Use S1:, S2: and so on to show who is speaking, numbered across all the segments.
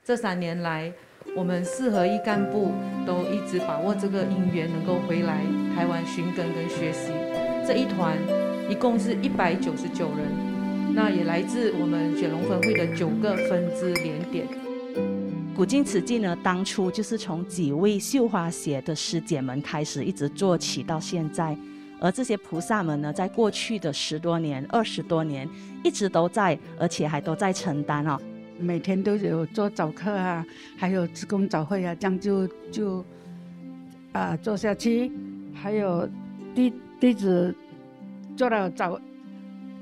S1: 这3年来，我们4合1干部都一直把握这个因缘，能够回来台湾寻根跟学习。这一团一共是199人，那也来自我们雪龙分会的9个分支连点。
S2: 古今此迹呢，当初就是从几位绣花鞋的师姐们开始，一直做起到现在。而这些菩萨们呢，在过去的10多年、20多年，一直都在，而且还都在承担哦。
S3: 每天都有做早课啊，还有志工早会啊，这样就做下去。还有弟子做了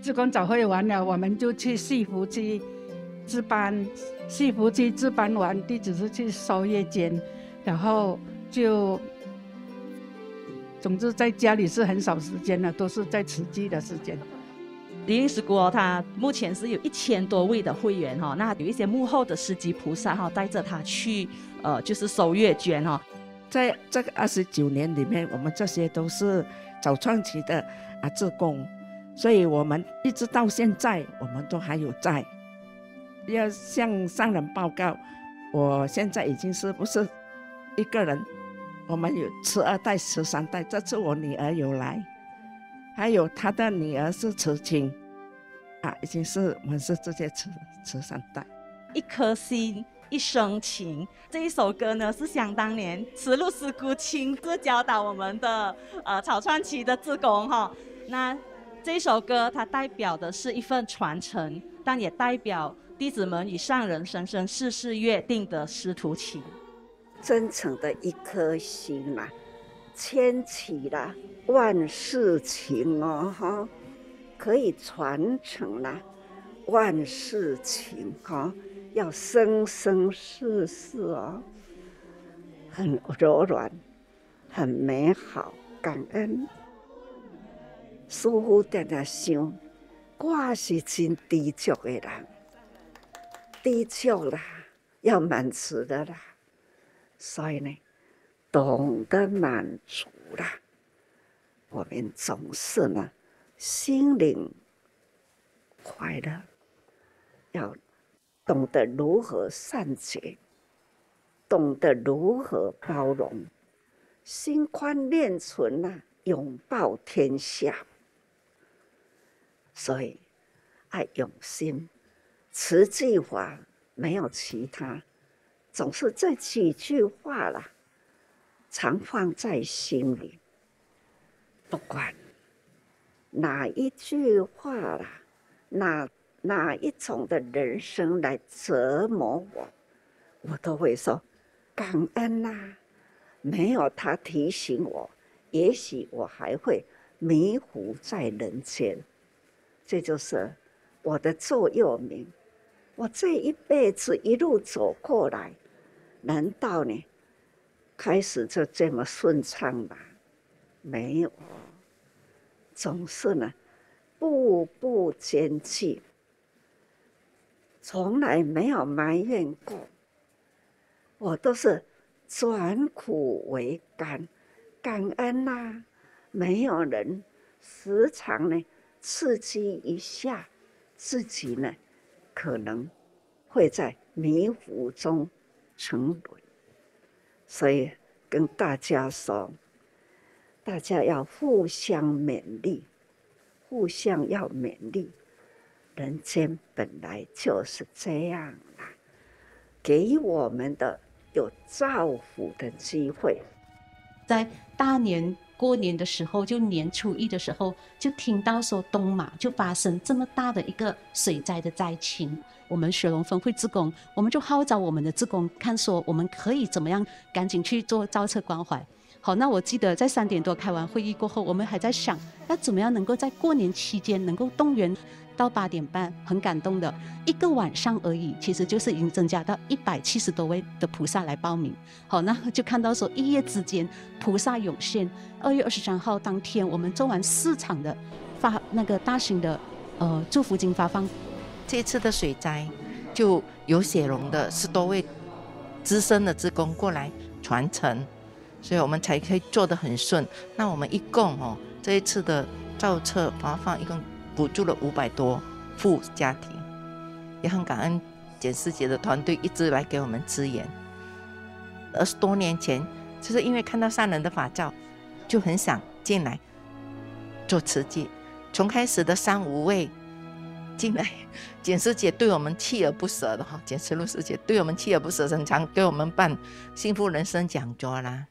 S3: 志工早会完了，我们就去戏服区值班。戏服区值班完，弟子是去收夜间，然后总之在家里是很少时间的，都是在慈济的时间。
S2: 灵应师姑他目前是有1000多位的会员哈，那有一些幕后的司机菩萨哈，带着他去就是收月捐哈。
S4: 在这个29年里面，我们这些都是早创期的志工，所以我们一直到现在，我们都还有在。要向上人报告，我现在已经是不是一个人，我们有12代、13代，这次我女儿有来，还有她的女儿是慈亲，已经是我们是这些慈3代。
S2: 一颗心，一生情，这一首歌呢是想当年慈路师姑亲自教导我们的草创期的志工哈。那这一首歌它代表的是一份传承，但也代表弟子们与上人生生世世约定的师徒情。
S5: 真诚的一颗心啦，牵起了万世情哦哈，可以传承啦万世情哈，要生生世世哦，很柔软，很美好，感恩。师父常常想，我是真知足的人，知足啦，要满足的啦，所以呢，懂得满足啦，我们总是呢，心灵快乐，要懂得如何善解，懂得如何包容，心宽念纯呐，拥抱天下。所以爱用心，慈济法没有其他，总是这几句话啦，常放在心里。不管哪一句话啦，哪一种的人生来折磨我，我都会说感恩啦。没有他提醒我，也许我还会迷糊在人间。这就是我的座右铭。我这一辈子一路走过来，难道呢开始就这么顺畅吗？没有，总是呢步步艰巨，从来没有埋怨过。我都是转苦为甘，感恩呐，没有人时常呢刺激一下自己呢，可能会在迷糊中沉沦。所以跟大家说，大家要互相勉励，互相要勉励。人间本来就是这样啦，给予我们的有造福的机会。
S6: 在大年过年的时候，就年初1的时候，就听到说东马就发生这么大的一个水灾的灾情。我们雪龙分会志工，我们就号召我们的志工，看说我们可以怎么样赶紧去做造册关怀。好，那我记得在3点多开完会议过后，我们还在想要怎么样能够在过年期间能够动员到8点半，很感动的1个晚上而已，其实就是已经增加到170多位的菩萨来报名。好，那就看到说一夜之间菩萨涌现。2月23号当天，我们做完4场的那个大型的祝福金发放。
S7: 这次的水灾就有雪龙的10多位资深的志工过来传承，所以我们才可以做得很顺。那我们一共这一次的造册发放一共补助了500多户家庭，也很感恩简师姐的团队一直来给我们支援。20多年前，就是因为看到善人的法照，就很想进来做慈济。从开始的3、5位进来，简师姐对我们锲而不舍的哈，简师路师姐对我们锲而不舍，很常给我们办幸福人生讲座啦，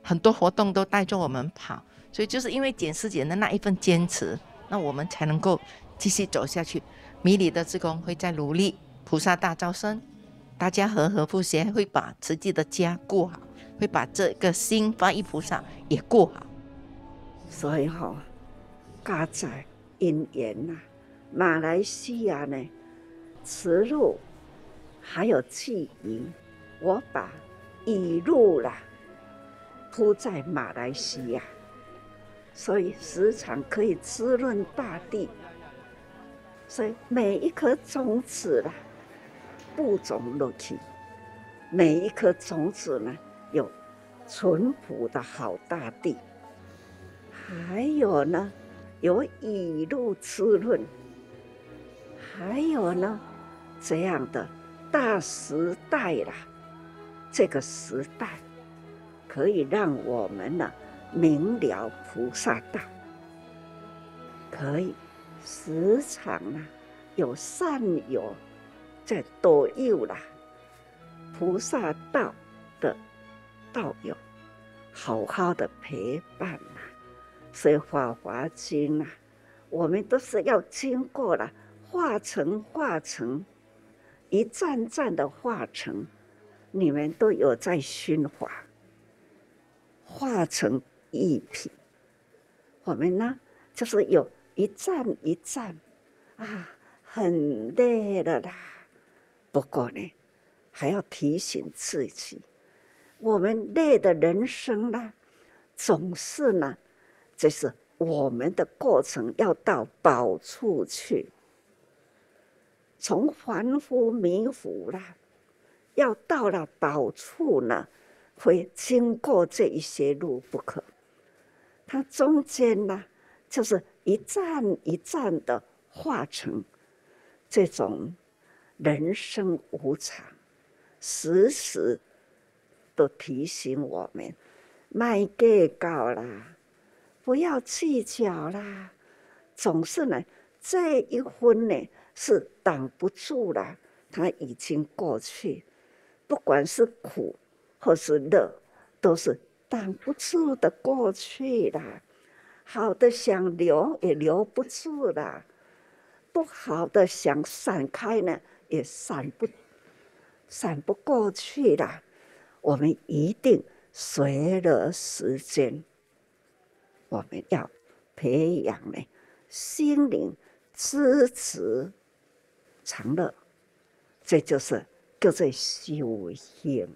S7: 很多活动都带着我们跑。所以就是因为简师姐的那一份坚持，那我们才能够继续走下去。迷你的志工会在努力，菩萨大招生，大家和和互协，会把慈济的家顾好，会把这个心发意菩萨也顾好。
S5: 所以家在因缘马来西亚呢，慈路还有寄语，我把语录铺在马来西亚，所以时常可以滋润大地。所以每一颗种子播种落去，每一颗种子呢有淳朴的好大地，还有呢有雨露滋润，还有呢这样的大时代这个时代可以让我们明了菩萨道，可以时常有善友在导游菩萨道的道友，好好的陪伴所以《法华经》我们都是要经过化成一站站的化成，你们都有在熏华，化成一品。我们呢，就是有一站一站很累了不过呢，还要提醒自己，我们累的人生总是这是我们的过程要到宝处去，从凡夫迷糊要到了宝处呢，会经过这一些路不可。它中间就是一站一站的化成这种人生无常，时时都提醒我们，别计较不要计较总是这一分是挡不住它已经过去，不管是苦或是乐，都是挡不住的过去好的想留也留不住不好的想闪开呢，也闪不过去我们一定随了时间，我们要培养心灵知持常乐，这就是叫做修行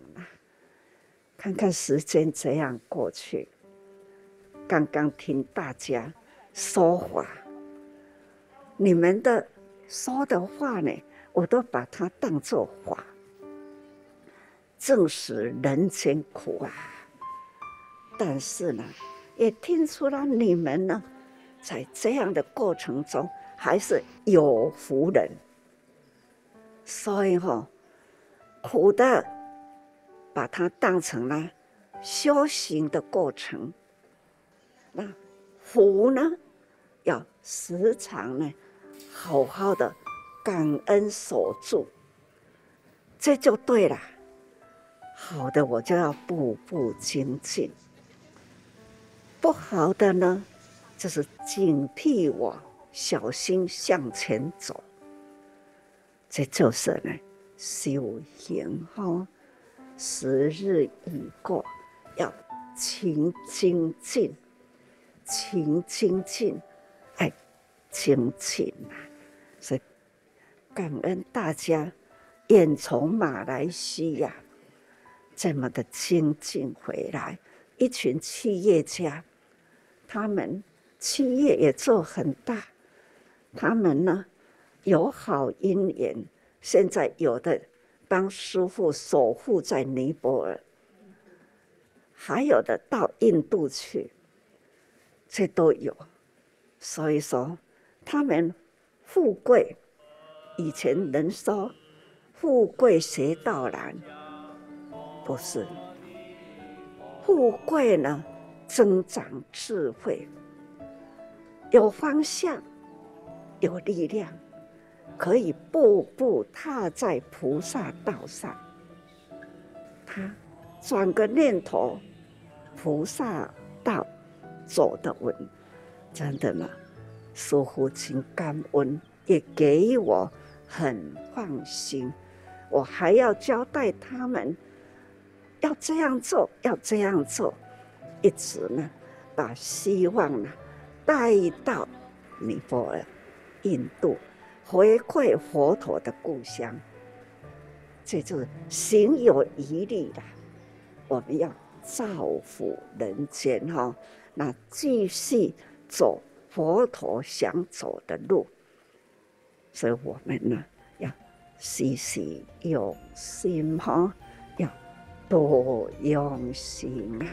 S5: 看看时间这样过去，刚刚听大家说话，你们的说的话呢，我都把它当作话，正是人间苦但是呢，也听出了你们呢，在这样的过程中还是有福人，所以苦的把它当成了修行的过程，那福呢，要时常呢好好的感恩守住，这就对了。好的我就要步步精进，不好的呢就是警惕我，小心向前走，这就是呢修行时日已过，要勤精进，勤精进，爱精进所以感恩大家愿从马来西亚这么的精进回来，一群企业家，他们企业也做很大，他们呢有好姻缘，现在有的帮师父守护在尼泊尔，还有的到印度去，这都有。所以说他们富贵，以前人说富贵邪道难，不是。富贵呢，增长智慧，有方向，有力量，可以步步踏在菩萨道上。他转个念头，菩萨道走得稳，真的呢。师父亲感恩，也给我很放心。我还要交代他们，要这样做，要这样做，一直呢，把希望呢带到尼泊尔、印度，回馈佛陀的故乡。这就是行有余力啦，我们要造福人间哈，那继续走佛陀想走的路，所以我们呢要时时用心哈，要多用心啊。